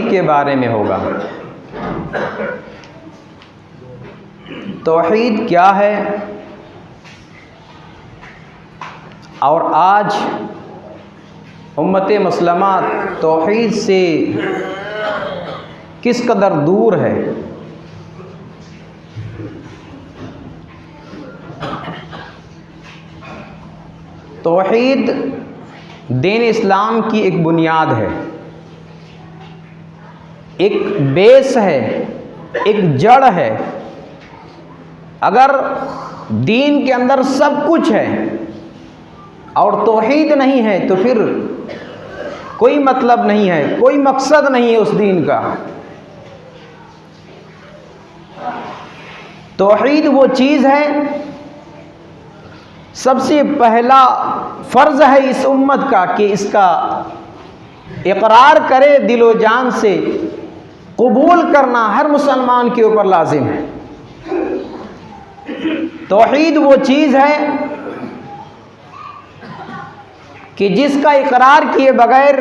के बारे में होगा। तौहीद क्या है और आज उम्मत मुस्लिमा तौहीद से किस कदर दूर है। तौहीद दीन इस्लाम की एक बुनियाद है, एक बेस है, एक जड़ है। अगर दीन के अंदर सब कुछ है और तौहीद नहीं है तो फिर कोई मतलब नहीं है, कोई मकसद नहीं है उस दीन का। तौहीद वो चीज़ है, सबसे पहला फ़र्ज़ है इस उम्मत का कि इसका इकरार करे, दिलो जान से कबूल करना हर मुसलमान के ऊपर लाजिम है। तौहीद वो चीज़ है कि जिसका इकरार किए बगैर,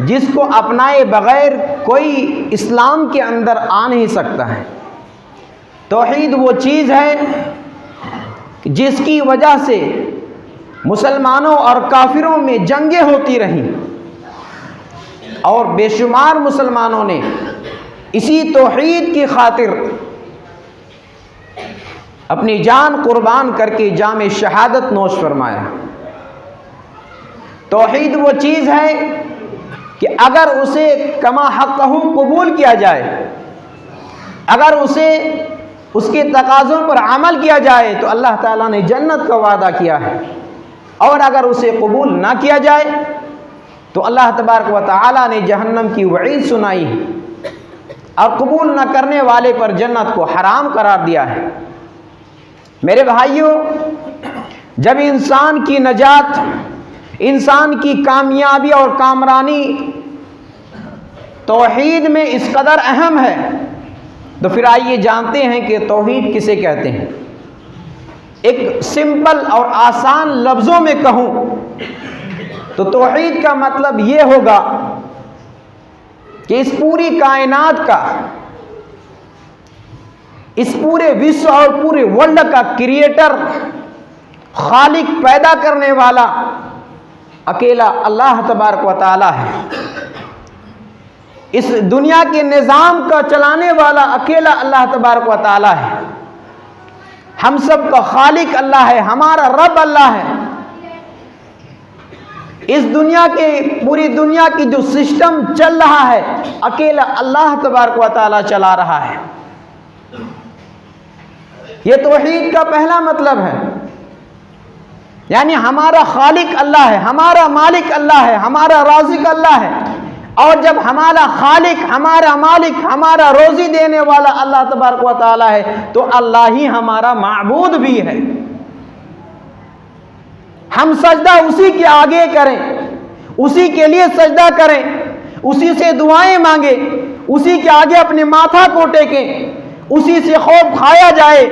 जिसको अपनाए बगैर कोई इस्लाम के अंदर आ नहीं सकता है। तौहीद वो चीज़ है जिसकी वजह से मुसलमानों और काफिरों में जंगें होती रहीं और बेशुमार मुसलमानों ने इसी तौहीद की खातिर अपनी जान कुर्बान करके जाम शहादत नोश फरमाया। तौहीद वो चीज़ है कि अगर उसे कमा हक़हू कबूल किया जाए, अगर उसे उसके तकाज़ों पर अमल किया जाए तो अल्लाह ताला ने जन्नत का वादा किया है, और अगर उसे कबूल ना किया जाए तो अल्लाह तबारक व तआला ने जहन्नम की वईद सुनाई है और कबूल न करने वाले पर जन्नत को हराम करार दिया है। मेरे भाइयों, जब इंसान की नजात, इंसान की कामयाबी और कामरानी तौहीद में इस कदर अहम है, तो फिर आइए जानते हैं कि तौहीद किसे कहते हैं। एक सिंपल और आसान लफ्ज़ों में कहूँ तो तौहीद का मतलब ये होगा कि इस पूरी कायनात का, इस पूरे विश्व और पूरे वर्ल्ड का क्रिएटर, खालिक, पैदा करने वाला अकेला अल्लाह तबारक व तआला है। इस दुनिया के निज़ाम का चलाने वाला अकेला अल्लाह तबारक व तआला है। हम सब का खालिक अल्लाह है, हमारा रब अल्लाह है। इस दुनिया के, पूरी दुनिया की जो सिस्टम चल रहा है अकेला अल्लाह तबारक व तआला चला रहा है। ये तौहीद का पहला मतलब है, यानी हमारा खालिक अल्लाह है, हमारा मालिक अल्लाह है, हमारा राज़िक अल्लाह है। और जब हमारा खालिक, हमारा मालिक, हमारा रोज़ी देने वाला अल्लाह तबारक व तआला है तो अल्लाह ही हमारा माबूद भी है। हम सजदा उसी के आगे करें, उसी के लिए सजदा करें, उसी से दुआएं मांगे, उसी के आगे अपने माथा को टेकें, उसी से खौफ खाया जाए,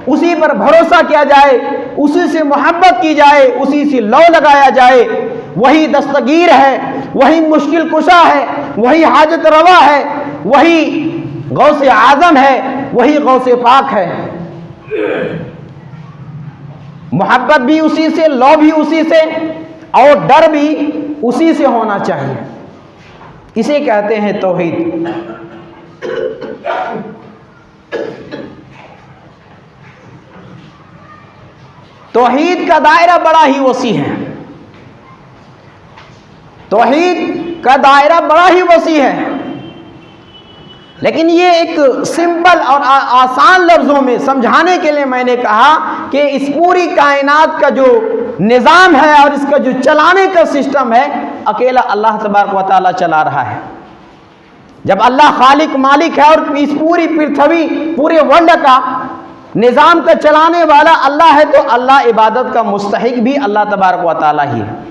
उसी पर भरोसा किया जाए, उसी से मोहब्बत की जाए, उसी से लौ लगाया जाए। वही दस्तगीर है, वही मुश्किल कुशा है, वही हाजत रवा है, वही गौसे आज़म है, वही गौसे पाक है। मोहब्बत भी उसी से, लौ भी उसी से, और डर भी उसी से होना चाहिए। इसे कहते हैं तौहीद। तौहीद का दायरा बड़ा ही वसी है। तौहीद का दायरा बड़ा ही वसी है, लेकिन ये एक सिंपल और आसान लफ्ज़ों में समझाने के लिए मैंने कहा कि इस पूरी कायनात का जो निज़ाम है और इसका जो चलाने का सिस्टम है अकेला अल्लाह तबारक व तआला चला रहा है। जब अल्लाह खालिक, मालिक है और इस पूरी पृथ्वी, पूरे वर्ल्ड का निज़ाम का चलाने वाला अल्लाह है तो अल्लाह इबादत का मुस्तहिक भी अल्लाह तबारक व तआला ही है।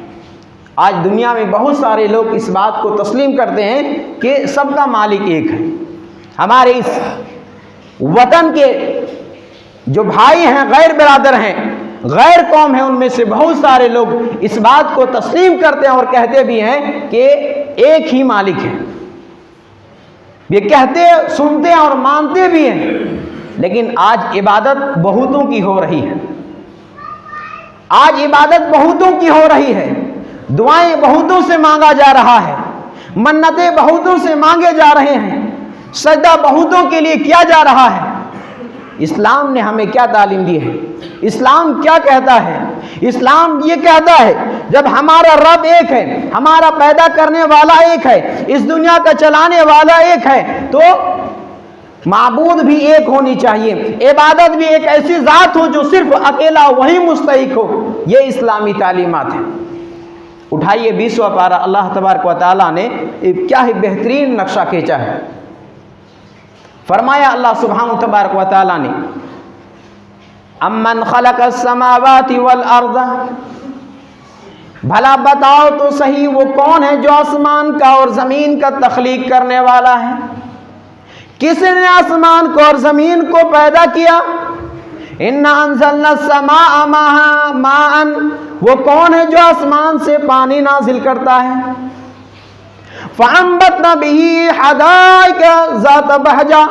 आज दुनिया में बहुत सारे लोग इस बात को तस्लीम करते हैं कि सबका मालिक एक है। हमारे इस वतन के जो भाई हैं, गैर बिरादर हैं, गैर कौम है, उनमें से बहुत सारे लोग इस बात को तस्लीम करते हैं और कहते भी हैं कि एक ही मालिक है। ये कहते सुनते हैं और मानते भी हैं, लेकिन आज इबादत बहुतों की हो रही है। आज इबादत बहुतों की हो रही है, दुआएं बहुतों से मांगा जा रहा है, मन्नतें बहुतों से मांगे जा रहे हैं, सजदा बहुतों के लिए किया जा रहा है। इस्लाम ने हमें क्या तालीम दी है? इस्लाम क्या कहता है? इस्लाम ये कहता है जब हमारा रब एक है, हमारा पैदा करने वाला एक है, इस दुनिया का चलाने वाला एक है, तो माबूद भी एक होनी चाहिए, इबादत भी एक ऐसी ज़ात हो जो सिर्फ अकेला वही मुस्तहिक हो। ये इस्लामी तालीमात है। उठाइए 20वां पारा, अल्लाह तबारक व तआला ने क्या ही बेहतरीन नक्शा खींचा है। फरमाया अल्लाह सुब्हानहू तबारक व तआला ने, अम्मन खलक़स समावाति वल अर्द, भला बताओ तो सही वो कौन है जो आसमान का और ज़मीन का तख्लीक करने वाला है? किसने आसमान को और ज़मीन को पैदा किया? इन्ना अंज़लना समा माअन, वो कौन है जो आसमान से पानी नाजिल करता है? फ़अंबतना बिही हदाइका ज़ात बहजा,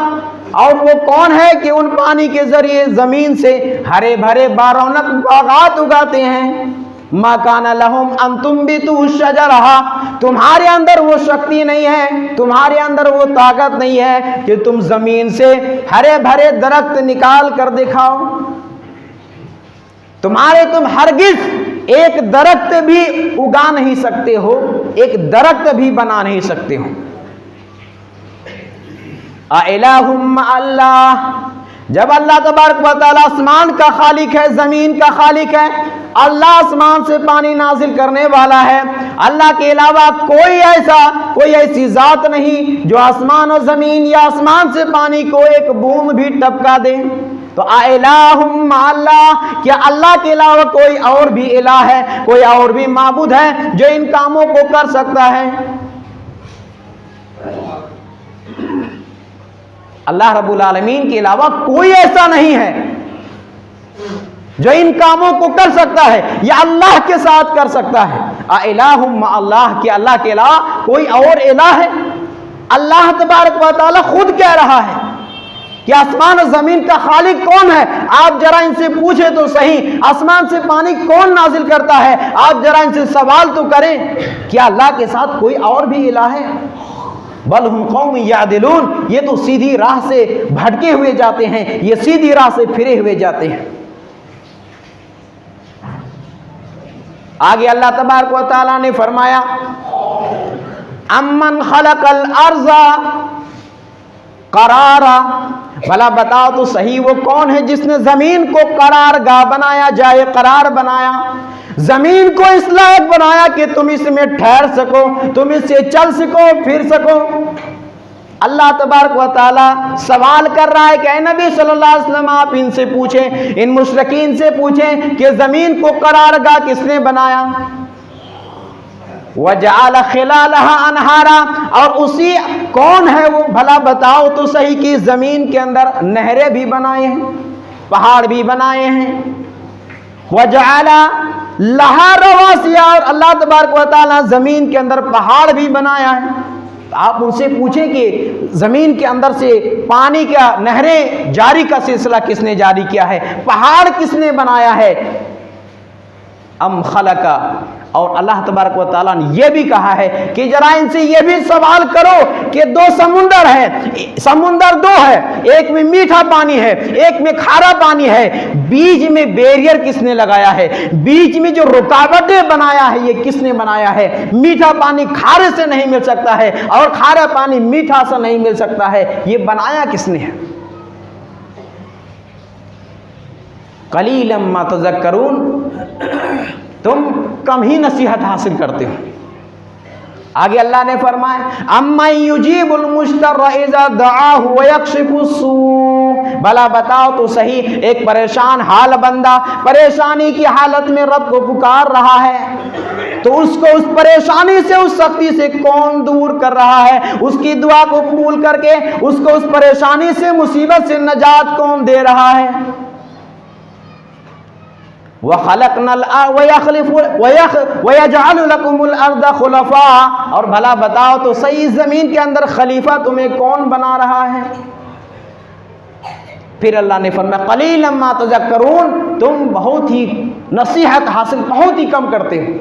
और वो कौन है कि उन पानी के जरिए जमीन से हरे भरे बारौनक बागात उगाते हैं। मा काना लहुम अन तुम्बितू शजरहा, तुम्हारे अंदर वो शक्ति नहीं है, तुम्हारे अंदर वो ताकत नहीं है कि तुम जमीन से हरे भरे दरख्त निकाल कर दिखाओ। तुम हरगिज एक दरख्त भी उगा नहीं सकते हो, एक दरख्त भी बना नहीं सकते हो। अइलाहुम अल्लाह, जब अल्लाह तबारक व तआला आसमान का खालिक है, जमीन का खालिक है, अल्लाह आसमान से पानी नाजिल करने वाला है, अल्लाह के अलावा कोई ऐसी जात नहीं जो आसमान और जमीन या आसमान से पानी को एक बूंद भी टपका दे। तो अइलाहुम अल्लाह, क्या अल्लाह के अलावा कोई और भी इलाह है, कोई और भी माबूद है जो इन कामों को कर सकता है? अल्लाह रब्बुल आलमीन के अलावा कोई ऐसा नहीं है जो इन कामों को कर सकता है या अल्लाह के साथ कर सकता है। अइलाहुम अल्लाह, कि अल्लाह के अलावा कोई और इलाह है? अल्लाह तबारक व तआला खुद कह रहा है कि आसमान और जमीन का खालिक कौन है। आप जरा इनसे पूछे तो सही, आसमान से पानी कौन नाजिल करता है? आप जरा इनसे सवाल तो करें, क्या अल्लाह के साथ कोई और भी इलाह है? बल हुम कौम यादिलून, ये तो सीधी राह से भटके हुए जाते हैं, ये सीधी राह से फिरे हुए जाते हैं। आगे अल्लाह तबारक व तआला ने फरमाया, अम्मन खलकल अर्ज़ा करारा, भला बताओ तो सही वो कौन है जिसने जमीन को करारगाह बनाया, जाए करार बनाया, जमीन को इस लायक बनाया कि तुम इसमें ठहर सको, तुम इससे चल सको, फिर सको। अल्लाह तबारक व तआला सवाल कर रहा है कि ऐ नबी सल्लल्लाहु अलैहि वसल्लम, आप इनसे पूछें, इन मुशरिकीन से पूछें कि जमीन को करारगाह किसने बनाया? वजअल खिलालहा अनहारा, और उसी कौन है वो, भला बताओ तो सही कि जमीन के अंदर नहरें भी बनाए हैं, पहाड़ भी बनाए हैं। वजअल लहा रवासिया, और अल्लाह तबारक व तआला जमीन के अंदर पहाड़ भी बनाया है। तो आप उनसे पूछें कि जमीन के अंदर से पानी का, नहरें जारी का सिलसिला किसने जारी किया है, पहाड़ किसने बनाया है? अम खलका, और अल्लाह तबारक व तआला ने यह भी कहा है कि जरा इनसे यह भी सवाल करो कि दो समुंदर है, समुंदर दो है, एक में मीठा पानी है, एक में खारा पानी है, बीच में बैरियर किसने लगाया है? बीच में जो रुकावटें बनाया है ये किसने बनाया है? मीठा पानी खारे से नहीं मिल सकता है और खारा पानी मीठा से नहीं मिल सकता है, ये बनाया किसने है? कलीलम मा तज़क्करून, तुम कम ही नसीहत हासिल करते हो। आगे अल्लाह ने फरमाया, अम्मा युजीबुल मुश्तर इज़ा दआहु व यक्शिफु सू, भला बताओ तो सही एक परेशान हाल बंदा परेशानी की हालत में रब को पुकार रहा है तो उसको उस परेशानी से, उस सख्ती से कौन दूर कर रहा है? उसकी दुआ को कबूल करके उसको उस परेशानी से, मुसीबत से नजात कौन दे रहा है? वयजअलु लकुमुल अर्द खुलफा, और भला बताओ तो सही जमीन के अंदर खलीफा तुम्हें कौन बना रहा है? फिर अल्लाह ने फरमाया क़लीलन मा तज़क्करून, तुम बहुत ही नसीहत हासिल बहुत ही कम करते हो।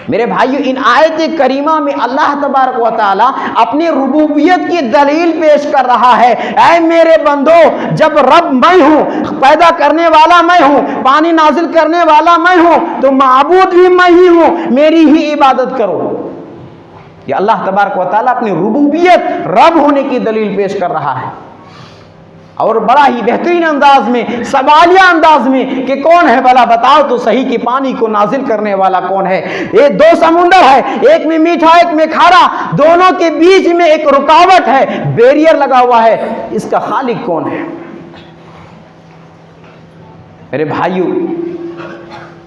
मेरे भाइयों, इन आयत करीमा में अल्लाह तबारक व तआला अपनी रुबूबियत की दलील पेश कर रहा है। ऐ मेरे बंदो, जब रब मैं हूँ, पैदा करने वाला मैं हूँ, पानी नाजिल करने वाला मैं हूँ, तो माबूद भी मैं ही हूँ, मेरी ही इबादत करो। ये अल्लाह तबारक व तआला अपनी रुबूबियत रब होने की दलील पेश कर रहा है, और बड़ा ही बेहतरीन अंदाज में, सवालिया अंदाज में कि कौन है भला बताओ तो सही कि पानी को नाजिल करने वाला कौन है? ये दो समुंदर है, एक में मीठा एक में खारा, दोनों के बीच में एक रुकावट है, बैरियर लगा हुआ है, इसका खालिक कौन है? मेरे भाइयों,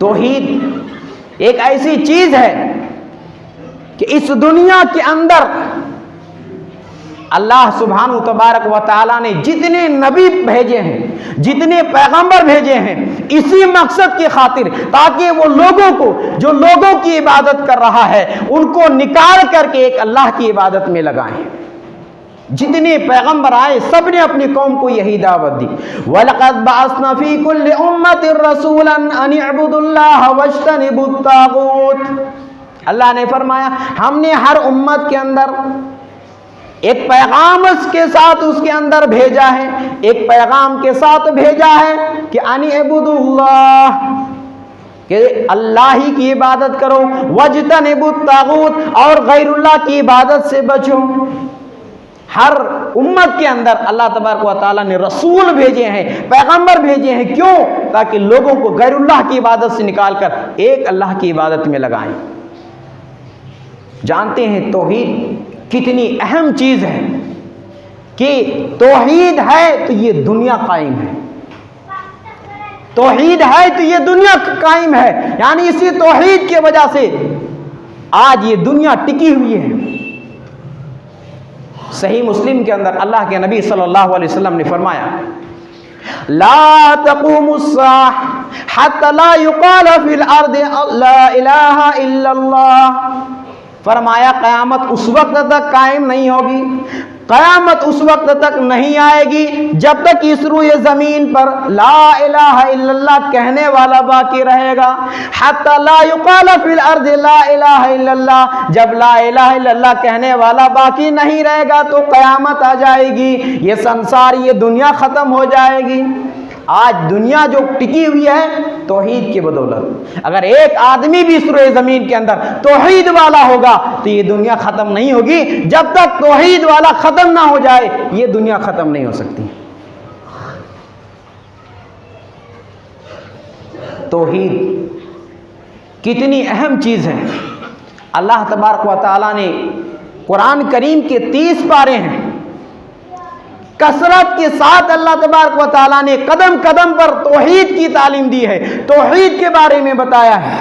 तौहीद एक ऐसी चीज है कि इस दुनिया के अंदर अल्लाह सुब्हानहू तबारक व तआला ने जितने नबी भेजे हैं, जितने पैगंबर भेजे हैं, इसी मकसद की खातिर, ताकि वो लोगों को, जो लोगों की इबादत कर रहा है, उनको निकाल करके एक अल्लाह की इबादत में लगाएं। जितने पैगंबर आए सब ने अपनी कौम को यही दावत दी। वलक़द बअसना फ़ी कुल्लि उम्मतिन रसूलन अन इअ्बुदुल्लाह वज्तनिबुत तागूत। अल्लाह ने फरमाया, हमने हर उम्मत के अंदर एक पैगाम के साथ उसके अंदर भेजा है, एक पैगाम के साथ भेजा है कि अन इअ्बुदुल्लाह, कि अल्लाह ही की इबादत करो, वज्तनिबुत तागूत, और गैरुल्लाह की इबादत से बचो। हर उम्मत के अंदर अल्लाह तबारक व तआला ने रसूल भेजे हैं, पैगंबर भेजे हैं। क्यों? ताकि लोगों को गैरुल्लाह की इबादत से निकालकर एक अल्लाह की इबादत में लगाएं। जानते हैं तौहीद कितनी अहम चीज है, कि तौहीद है तो ये दुनिया कायम है, तौहीद है तो ये दुनिया कायम है, यानी इसी तौहीद की वजह से आज ये दुनिया टिकी हुई है। सही मुस्लिम के अंदर अल्लाह के नबी सल्लल्लाहु अलैहि वसल्लम ने फरमाया, ला तक़ूमुस्साअह हत्ता ला युक़ाल फ़िल अर्दि ला इलाहा इल्लल्लाह। फरमाया क़यामत उस वक्त तक कायम नहीं होगी, क़यामत उस वक्त तक नहीं आएगी जब तक इस रूए ज़मीन पर ला इलाहा इल्लल्लाह कहने वाला बाकी रहेगा। हत्ता ला युक़ाल फ़िल अर्दि ला इलाहा इल्लल्लाह, जब ला इलाहा इल्लल्लाह कहने वाला बाकी नहीं रहेगा तो क़यामत आ जाएगी, ये संसार, ये दुनिया ख़त्म हो जाएगी। आज दुनिया जो टिकी हुई है तौहीद की बदौलत। अगर एक आदमी भी इस रूए ज़मीन के अंदर तौहीद वाला होगा तो ये दुनिया ख़त्म नहीं होगी। जब तक तौहीद वाला ख़त्म ना हो जाए ये दुनिया ख़त्म नहीं हो सकती। तौहीद कितनी अहम चीज़ है। अल्लाह तबारक व तआला ने कुरान करीम के 30 पारे हैं, कसरत के साथ अल्लाह तबारक व तआला ने कदम कदम पर तौहीद की तालीम दी है, तौहीद के बारे में बताया है।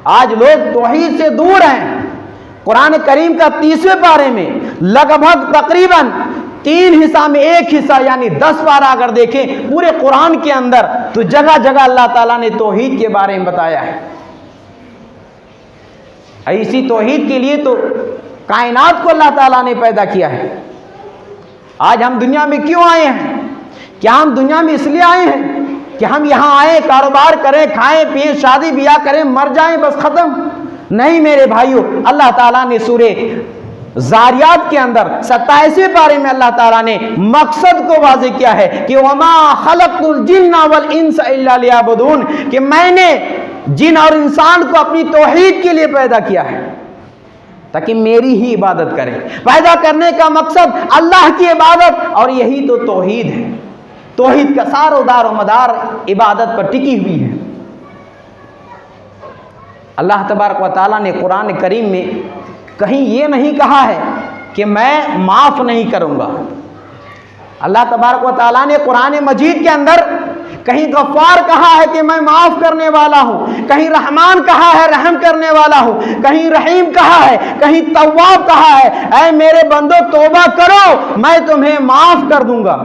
आज लोग तौहीद से दूर हैं। कुरान करीम का 30वें पारे में लगभग तकरीबन 3 हिस्सा में 1 हिस्सा यानी 10 पारा अगर देखें पूरे कुरान के अंदर, तो जगह जगह अल्लाह ताला ने तौहीद के बारे में बताया है। ऐसी तौहीद के लिए तो कायनात को अल्लाह ताला ने पैदा किया है। आज हम दुनिया में क्यों आए हैं? क्या हम दुनिया में इसलिए आए हैं कि हम यहाँ आए, कारोबार करें, खाएं पिएं, शादी ब्याह करें, मर जाएं, बस खत्म? नहीं मेरे भाइयों, अल्लाह ताला ने सूरे ज़ारियात के अंदर 27वें पारे में अल्लाह ताला ने मकसद को वाज़ेह किया है कि वमा खलक़तुल जिन्ना वल इंसा इल्ला लियअबुदून, कि मैंने जिन और इंसान को अपनी तौहीद के लिए पैदा किया है ताकि मेरी ही इबादत करें। पैदा करने का मकसद अल्लाह की इबादत, और यही तो तौहीद है। तौहीद का सारोदार और मदार इबादत पर टिकी हुई है। अल्लाह तबारक व तआला ने कुरान करीम में कहीं ये नहीं कहा है कि मैं माफ़ नहीं करूँगा। अल्लाह तबारक व तआला ने कुरान मजीद के अंदर कहीं गफ्फार कहा है कि मैं माफ़ करने वाला हूँ, कहीं रहमान कहा है रहम करने वाला हूँ, कहीं रहीम कहा है, कहीं तव्वाब कहा है। ऐ मेरे बंदो तौबा करो मैं तुम्हें माफ़ कर दूंगा।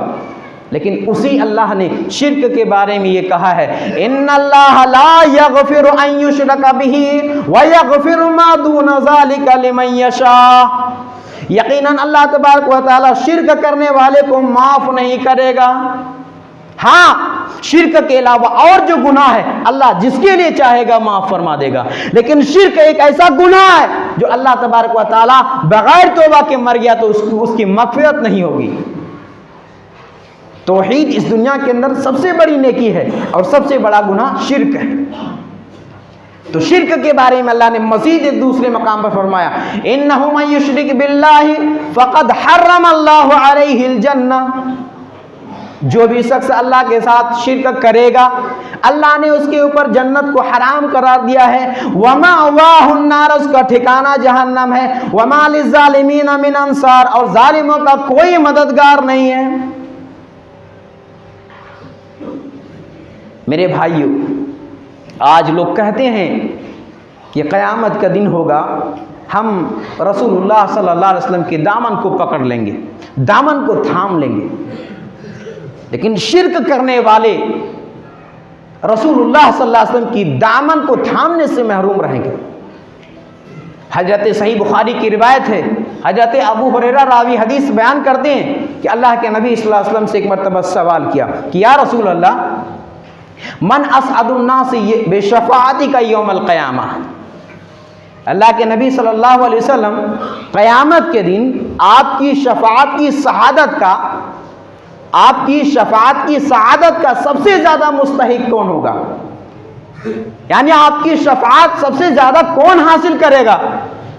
लेकिन उसी अल्लाह ने शिर्क के बारे में ये कहा है, इन्नल्लाह ला यगफिरु अन युशरका बिही व यगफिरु मा दूना ज़ालिका लिमन यशा। यकीनन अल्लाह तबारक व तआला शिर्क करने वाले को माफ नहीं करेगा। हाँ, शिर्क के अलावा और जो गुनाह है अल्लाह जिसके लिए चाहेगा माफ फरमा देगा, लेकिन शिर्क एक ऐसा गुनाह है जो अल्लाह तबारक व तआला बगैर तौबा के मर गया तो उसकी मग़फ़िरत नहीं होगी। तौहीद इस दुनिया के अंदर सबसे बड़ी नेकी है और सबसे बड़ा गुनाह शिर्क है। तो शिर्क के बारे में अल्लाह ने मज़ीद एक दूसरे मकाम पर फरमाया, इन्नहु मन युशरिक बिल्लाहि फ़क़द हर्रमल्लाहु अलैहिल जन्नह। जो भी शख्स अल्लाह के साथ शिर्क करेगा अल्लाह ने उसके ऊपर जन्नत को हराम करार दिया है। वमा वाहुन नार, उसका ठिकाना जहन्नम है। वमा लिज़्ज़ालिमीन मिन अंसार, और जालिमों का कोई मददगार नहीं है। मेरे भाइयों, आज लोग कहते हैं कि क़यामत का दिन होगा, हम रसूलुल्लाह सल्लल्लाहु अलैहि वसल्लम के दामन को पकड़ लेंगे, दामन को थाम लेंगे, लेकिन शिर्क करने वाले रसूलुल्लाह सल्लल्लाहु अलैहि वसल्लम की दामन को थामने से महरूम रहेंगे। हजरत सही बुखारी की रिवायत है, हजरत अबू हुरैरा रावी हदीस बयान करते हैं कि अल्लाह के नबी सल्लल्लाहु अलैहि वसल्लम से एक मरतबा सवाल किया कि या रसूल अल्लाह, मन असअदुन्नास बेशफ़ाअती का यौमल क़यामा। अल्लाह के नबी सल्लल्लाहु अलैहि वसल्लम, क़यामत के दिन आपकी शफ़ाअत की शहादत का, आपकी शफ़ाअत की सआदत का सबसे ज़्यादा मुस्तहिक कौन होगा, यानी आपकी शफ़ाअत सबसे ज़्यादा कौन हासिल करेगा,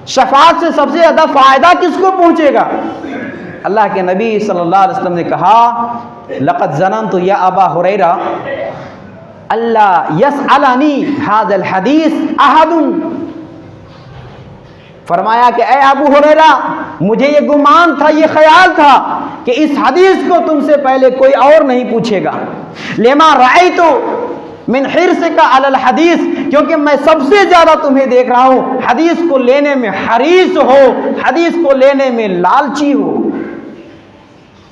शफ़ाअत से सबसे ज़्यादा फ़ायदा किसको पहुँचेगा। अल्लाह के नबी सल्लल्लाहु अलैहि वसल्लम ने कहा, लक़द ज़ननतु या अबा हुरैरा अल्लाह यसअलनी हाज़ल हदीस अहदुन। फरमाया कि ए अबू हुरैरा, मुझे ये गुमान था, ये ख्याल था कि इस हदीस को तुमसे पहले कोई और नहीं पूछेगा। लेमा रायतु मिन हिर्सिका अलल हदीस, क्योंकि मैं सबसे ज़्यादा तुम्हें देख रहा हूँ हदीस को लेने में हरीस हो, हदीस को लेने में लालची हो।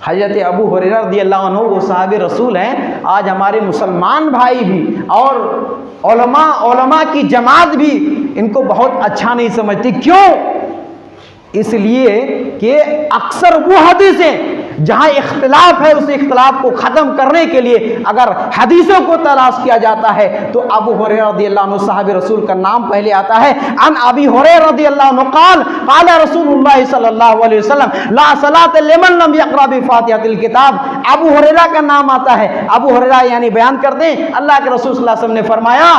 हज़रत अबू हुरैरा रज़ियल्लाहु अन्हु वो साहबे रसूल हैं। आज हमारे मुसलमान भाई भी और उलमा की जमात भी इनको बहुत अच्छा नहीं समझती। क्यों? इसलिए कि अक्सर वो हदीसें जहाँ इख्तिलाफ है, उस इख्तिलाफ को ख़त्म करने के लिए अगर हदीसों को तलाश किया जाता है तो अबू हुरैरा रज़ियल्लाहु अन्हु साहब रसूल का नाम पहले आता है। अन अबी हुरैरा रज़ियल्लाहु अन्हु क़ाल क़ाल रसूलुल्लाह सल्लल्लाहु अलैहि वसल्लम ला सलात लिमन लम यक़रा बिफ़ातिहतिल किताब। अबू हुरैरा का नाम आता है। अबू हुरैरा यानी बयान करते हैं अल्लाह के रसूल सल्लल्लाहु अलैहि वसल्लम ने फरमाया,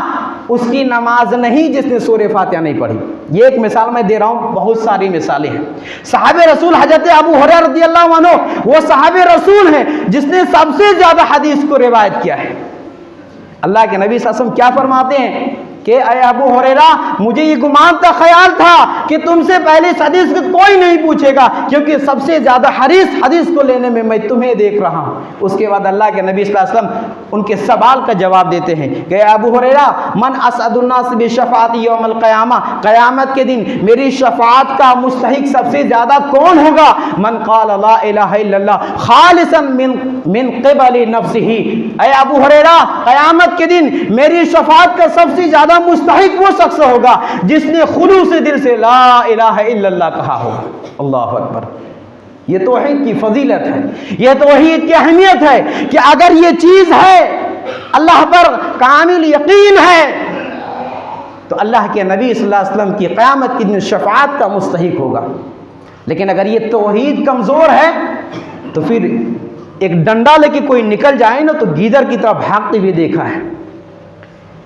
उसकी नमाज नहीं जिसने सूरह फातिहा नहीं पढ़ी। ये एक मिसाल मैं दे रहा हूँ, बहुत सारी मिसालें हैं। साहबे रसूल हज़रत अबू हुरैरा रज़ियल्लाहु अन्हु वो साहबे रसूल हैं जिसने सबसे ज़्यादा हदीस को रिवायत किया है। अल्लाह के नबी सल्लल्लाहु अलैहि वसल्लम क्या फरमाते हैं कि अय अबू हुरैरा, मुझे ये गुमान था, ख्याल था कि तुमसे पहले इस हदीस को कोई नहीं पूछेगा, क्योंकि सबसे ज़्यादा हदीस को लेने में मैं तुम्हें देख रहा हूँ। उसके बाद अल्लाह के नबी सल्लल्लाहु अलैहि वसल्लम उनके सवाल का जवाब देते हैं कि अबू हुरैरा, मन असअदुन्नास बिशफ़ाअती यौमल क़यामा, क़यामत के दिन मेरी शफ़ाअत का मुस्तहिक सबसे ज़्यादा कौन होगा। मन क़ाल ला इलाहा इल्लल्लाह ख़ालिसन मिन क़िबली नफ़्सिही। अय अबू हुरैरा, क़यामत के दिन मेरी शफ़ाअत का सबसे ज़्यादा मुस्तहिक वो शख्स होगा जिसने खुलूस से दिल से ला इलाहा इल्लल्लाह कहा होगा। अल्लाहु अकबर। ये तौहीद की फजीलत है, ये तौहीद की अहमियत है कि अगर ये चीज़ है, अल्लाह पर कामिल यकीन है, तो अल्लाह के नबी सल्लल्लाहु अलैहि वसल्लम की क़यामत की दिन शफ़ाअत का मुस्तहिक होगा। लेकिन अगर ये तौहीद कमज़ोर है तो फिर एक डंडा लेके कोई निकल जाए ना तो गीदड़ की तरफ भागते हुए देखा है।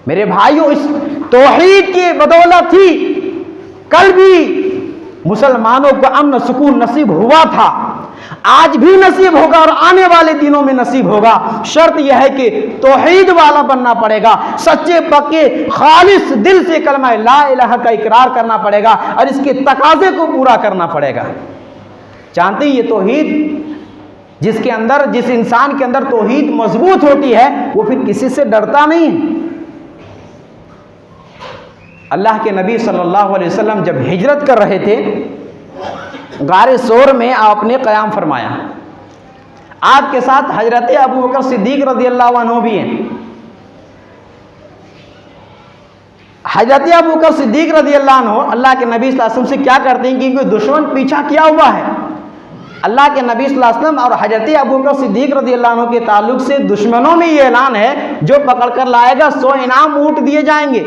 मेरे भाइयों, इस तौहीद की बदौलत ही कल भी मुसलमानों को अमन सुकून नसीब हुआ था, आज भी नसीब होगा और आने वाले दिनों में नसीब होगा। शर्त यह है कि तौहीद वाला बनना पड़ेगा, सच्चे पक्के खालिस दिल से कलमा ला इलाहा का इकरार करना पड़ेगा और इसके तकाजे को पूरा करना पड़ेगा। जानते हैं, ये तौहीद जिसके अंदर, जिस इंसान के अंदर तौहीद मजबूत होती है वो फिर किसी से डरता नहीं है। अल्लाह के नबी सल्लल्लाहु अलैहि वसल्लम जब हिजरत कर रहे थे, गारे सोर में आपने क़याम फरमाया। आपके साथ हजरत अबू बकर सिद्दीक रज़ियल्लाहु अन्हु भी हैं। हजरत अबू बकर सिद्दीक रज़ियल्लाहु अन्हु अल्लाह के नबी सल्लल्लाहु अलैहि वसल्लम से क्या करते हैं कि कोई दुश्मन पीछा किया हुआ है। अल्लाह के नबी सल्लल्लाहु अलैहि वसल्लम और हजरत अबू बकर सिद्दीक रज़ियल्लाहु अन्हु के ताल्लुक से दुश्मनों में ये ऐलान है, जो पकड़ कर लाएगा 100 इनाम ऊंट दिए जाएंगे।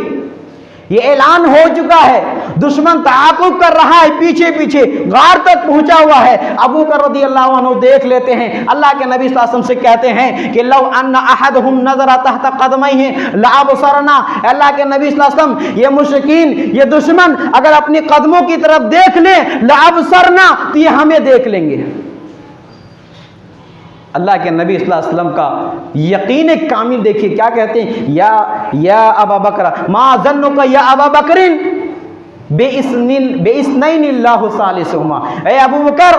ये ऐलान हो चुका है। दुश्मन ताक़ुब कर रहा है, पीछे पीछे गार तक पहुंचा हुआ है। अबू बकर रज़ियल्लाहु अन्हु देख लेते हैं। अल्लाह के नबी सल्लल्लाहु अलैहि वसल्लम से कहते हैं कि लौ अन्ना अहदहुम नज़रा तहत क़दमैहि लअबसरना। अल्लाह के नबी सल्लल्लाहु अलैहि वसल्लम, ये मुशरिकीन, ये दुश्मन अगर अपनी कदमों की तरफ देख ले लअबसरना, तो ये हमें देख लेंगे। अल्लाह के नबी सल्लल्लाहु अलैहि वसल्लम का यकीन कामिल देखिए, क्या कहते हैं, या अबा बकर मा ज़न्नुका या अबा बकरिन बेइस्नैनिल्लाहु सालिसुहुमा। ए अबू बकर,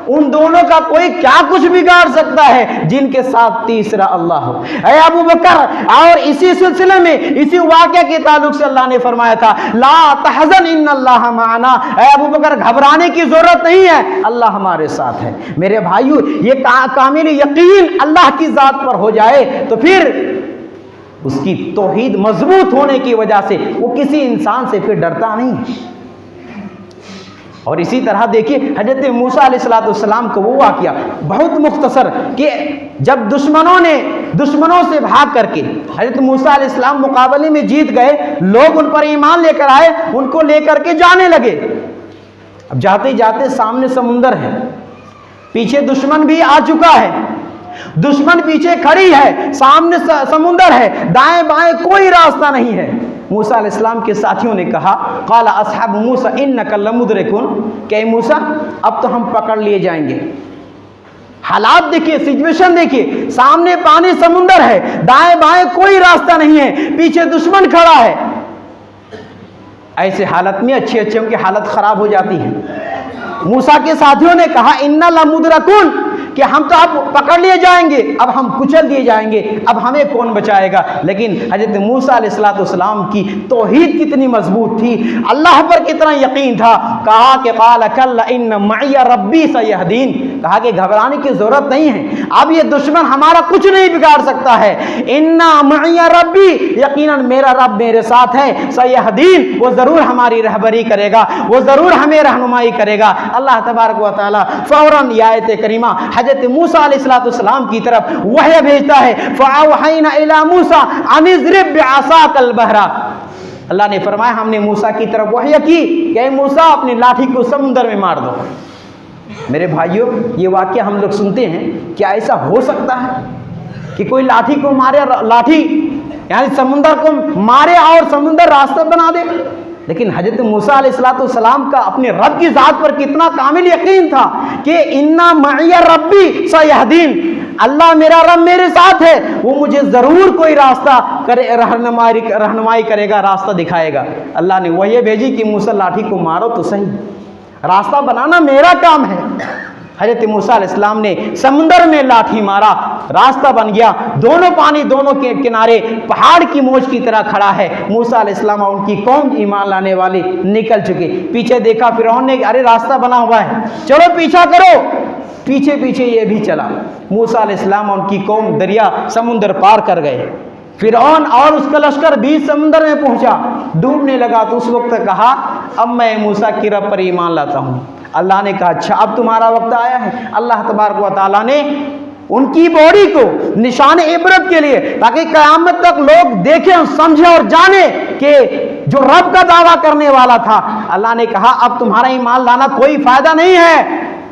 उन दोनों का कोई क्या कुछ बिगाड़ सकता है जिनके साथ तीसरा अल्लाह हो। ए अबू बकर, और इसी सिलसिले में इसी वाक़या के ताल्लुक से अल्लाह ने फरमाया था ला तहज़न इन्नल्लाह माना। ए अबू बकर, घबराने की जरूरत नहीं है, अल्लाह हमारे साथ है। मेरे भाइयों, ये कामिल यकीन अल्लाह की जात पर हो जाए तो फिर उसकी तौहीद मजबूत होने की वजह से वो किसी इंसान से फिर डरता नहीं। और इसी तरह देखिए हजरत मूसा अलैहिस्सलाम को वो वाक़या बहुत मुख्तसर कि जब दुश्मनों से भाग करके हजरत मूसा अलैहिस्सलाम मुकाबले में जीत गए, लोग उन पर ईमान लेकर आए, उनको लेकर के जाने लगे। अब जाते जाते सामने समुंदर है, पीछे दुश्मन भी आ चुका है, दुश्मन पीछे खड़ी है, सामने समुंदर है, दाएं बाएं कोई रास्ता नहीं है। मूसा अलैहिस्सलाम के साथियों ने कहा क़ाला अस्हाबु मूसा इन्नका लमुद्रिकुन, कि मूसा अब तो हम पकड़ लिए जाएंगे। हालात देखिए, सिचुएशन देखिए, सामने पानी समुंदर है, दाएं बाएं कोई रास्ता नहीं है, पीछे दुश्मन खड़ा है। ऐसे हालत में अच्छे की हालत खराब हो जाती है। मूसा के साथियों ने कहा इन्ना लमुद्रकुन, कि हम तो अब पकड़ लिए जाएंगे, अब हम कुचल दिए जाएंगे, अब हमें कौन बचाएगा। लेकिन हजरत मूसा अलैहिस्सलाम की तौहीद कितनी मजबूत थी, अल्लाह पर कितना यकीन था। कहा कि क़ाल कल्ला इन्न मइया रब्बी सयहदीन, कहा कि घबराने की जरूरत नहीं है, अब ये दुश्मन हमारा कुछ नहीं बिगाड़ सकता है। इन्ना मइया रब्बी, यकीनन मेरा रब मेरे साथ है, सयहदीन, वो जरूर हमारी रहबरी करेगा, वो जरूर हमें रहनुमाई करेगा। अल्लाह तबारक व तआला फौरन ये आयत करीमा हजरत मूसा अलैहिस्सलाम की तरफ वहय भेजता है। फ़अवहैना इला मूसा अन इज़रिब बिअसाकल बहरा, अल्लाह ने फरमाया हमने मूसा की तरफ वहय की कि मूसा अपनी लाठी को समुद्र में मार दो। मेरे भाइयों, ये वाक़या हम लोग सुनते हैं, क्या ऐसा हो सकता है कि कोई लाठी को मारे, लाठी यानी समुद्र को मारे और समुद्र रास्ता बना दे। लेकिन हजरत मूसा अलैहिस्सलाम का अपने रब की ज़ात पर कितना कामिल यकीन था कि इन्ना मइया रब्बी सयहदीन, अल्लाह मेरा रब मेरे साथ है, वो मुझे ज़रूर कोई रास्ता करे, रहनुमाई करेगा, रास्ता दिखाएगा। अल्लाह ने वही भेजी कि मूसा लाठी को मारो तो सही, रास्ता बनाना मेरा काम है। हजरत मूसा अलैहिस्सलाम ने समुंदर में लाठी मारा, रास्ता बन गया, दोनों पानी दोनों के किनारे पहाड़ की मोच की तरह खड़ा है। मूसा अलैहिस्सलाम और उनकी कौम ईमान लाने वाले निकल चुके। पीछे देखा फिरौन ने, अरे रास्ता बना हुआ है, चलो पीछा करो, पीछे पीछे ये भी चला। मूसा अलैहिस्सलाम और उनकी कौम दरिया समुंदर पार कर गए। फिरौन और उसका लश्कर बीच समुंदर में पहुंचा, डूबने लगा। तो उस वक्त कहा अब मैं मूसा की रब पर ईमान लाता हूँ। अल्लाह ने कहा अच्छा अब तुम्हारा वक्त आया है। अल्लाह तबारक व तआला ने उनकी बॉडी को निशान इबरत के लिए, ताकि क़यामत तक लोग देखें, समझें और जाने कि जो रब का दावा करने वाला था, अल्लाह ने कहा अब तुम्हारा ईमान लाना कोई फायदा नहीं है,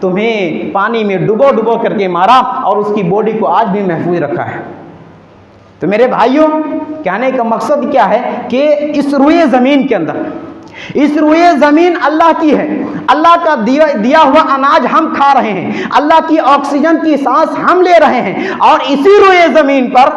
तुम्हें पानी में डुबो डुबो करके मारा और उसकी बॉडी को आज भी महफूज रखा है। तो मेरे भाइयों, कहने का मकसद क्या है कि इस रुए ज़मीन के अंदर, इस रुए ज़मीन अल्लाह की है, अल्लाह का दिया हुआ अनाज हम खा रहे हैं, अल्लाह की ऑक्सीजन की सांस हम ले रहे हैं, और इसी रुए ज़मीन पर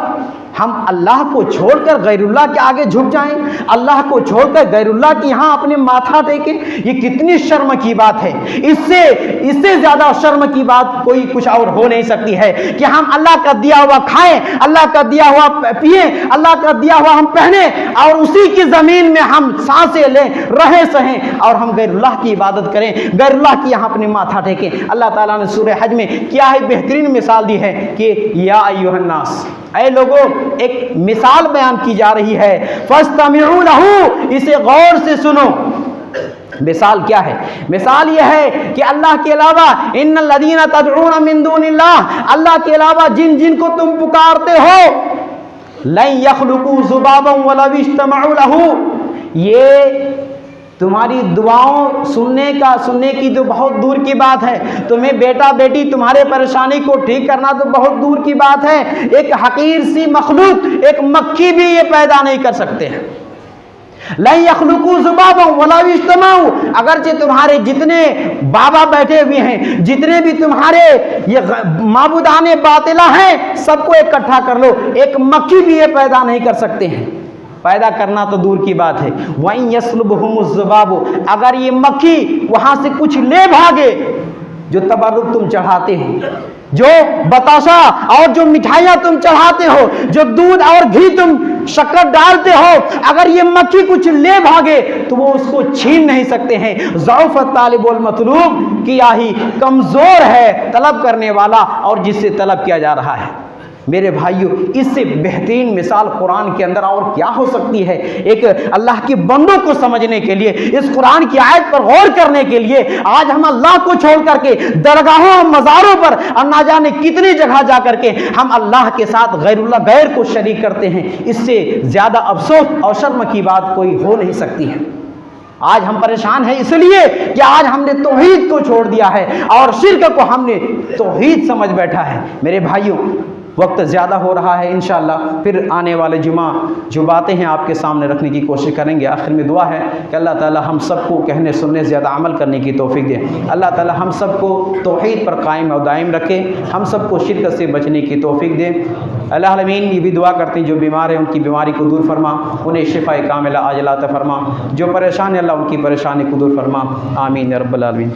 हम अल्लाह को छोड़कर गैरुल्लाह के आगे झुक जाएं, अल्लाह को छोड़कर गैरुल्लाह के यहाँ अपने माथा टेके, ये कितनी शर्म की बात है। इससे ज़्यादा शर्म की बात कोई कुछ और हो नहीं सकती है कि हम अल्लाह का दिया हुआ खाएं, अल्लाह का दिया हुआ पिए, अल्लाह का दिया हुआ हम पहने और उसी की ज़मीन में हम सांसें लें, रहे सहें और हम गैरुल्लाह की इबादत करें, गैरुल्लाह की यहाँ अपने माथा टेकें। अल्लाह ताला ने सूरह हज में क्या है बेहतरीन मिसाल दी है कि या अय्युहन्नास, ऐ लोगों, एक मिसाल बयान की जा रही है, फस्तमिऊ लहू, इसे गौर से सुनो। मिसाल क्या है? मिसाल यह है कि अल्लाह के अलावा इन्नल लदीना तदऊना मिन दूनिल्लाह, अल्लाह के अलावा जिन जिन को तुम पुकारते हो, लन यखलुकू ज़ुबाबन वलौ इज्तमऊ लहू, ये तुम्हारी दुआओं सुनने की तो बहुत दूर की बात है। तुम्हें बेटा बेटी तुम्हारे परेशानी को ठीक करना तो बहुत दूर की बात है। एक हकीर सी मखलूक, एक मक्खी भी ये पैदा नहीं कर सकते हैं। लन यखलुकू ज़ुबाबन वलौ इज्तमऊ, अगरचे तुम्हारे जितने बाबा बैठे हुए हैं, जितने भी तुम्हारे ये माबूदाने बातिला हैं, सबको इकट्ठा कर लो, एक मक्खी भी ये पैदा नहीं कर सकते हैं। पैदा करना तो दूर की बात है। वहीं यस्लुबहुमुज़ ज़ुबाबु, अगर ये मक्खी वहां से कुछ ले भागे, जो तबर्रुक तुम चढ़ाते हो, जो बताशा और जो मिठाइयां तुम चढ़ाते हो, जो दूध और घी तुम शक्कर डालते हो, अगर ये मक्खी कुछ ले भागे तो वो उसको छीन नहीं सकते हैं। ज़ौफ़त तालिबुल मतलूब, किया ही कमजोर है तलब करने वाला और जिससे तलब किया जा रहा है। मेरे भाइयों, इससे बेहतरीन मिसाल कुरान के अंदर और क्या हो सकती है? एक अल्लाह के बंदों को समझने के लिए, इस कुरान की आयत पर गौर करने के लिए आज हम अल्लाह को छोड़ करके दरगाहों और मज़ारों पर और ना जाने कितनी जगह जा करके हम अल्लाह के साथ गैर को शरीक करते हैं। इससे ज़्यादा अफसोस और शर्म की बात कोई हो नहीं सकती है। आज हम परेशान हैं इसलिए कि आज हमने तौहीद को छोड़ दिया है और शिर्क को हमने तौहीद समझ बैठा है। मेरे भाइयों, वक्त ज़्यादा हो रहा है, इंशाअल्लाह फिर आने वाले जुमा जो बातें हैं आपके सामने रखने की कोशिश करेंगे। आखिर में दुआ है कि अल्लाह ताला हम सबको कहने सुनने से ज़्यादा अमल करने की तौफीक दे। अल्लाह ताला हम सबको तौहीद पर कायम और दायम रखे, हम सबको शिरक से बचने की तौफीक दे। अल्लाह आमीन। ये भी दुआ करते हैं जो बीमार हैं उनकी बीमारी को दूर फरमा, उन्हें शिफा कामिला आजिला अता फरमा, जो परेशान है अल्लाह उनकी परेशानी को दूर फरमा। आमीन या रब्बल आलमीन।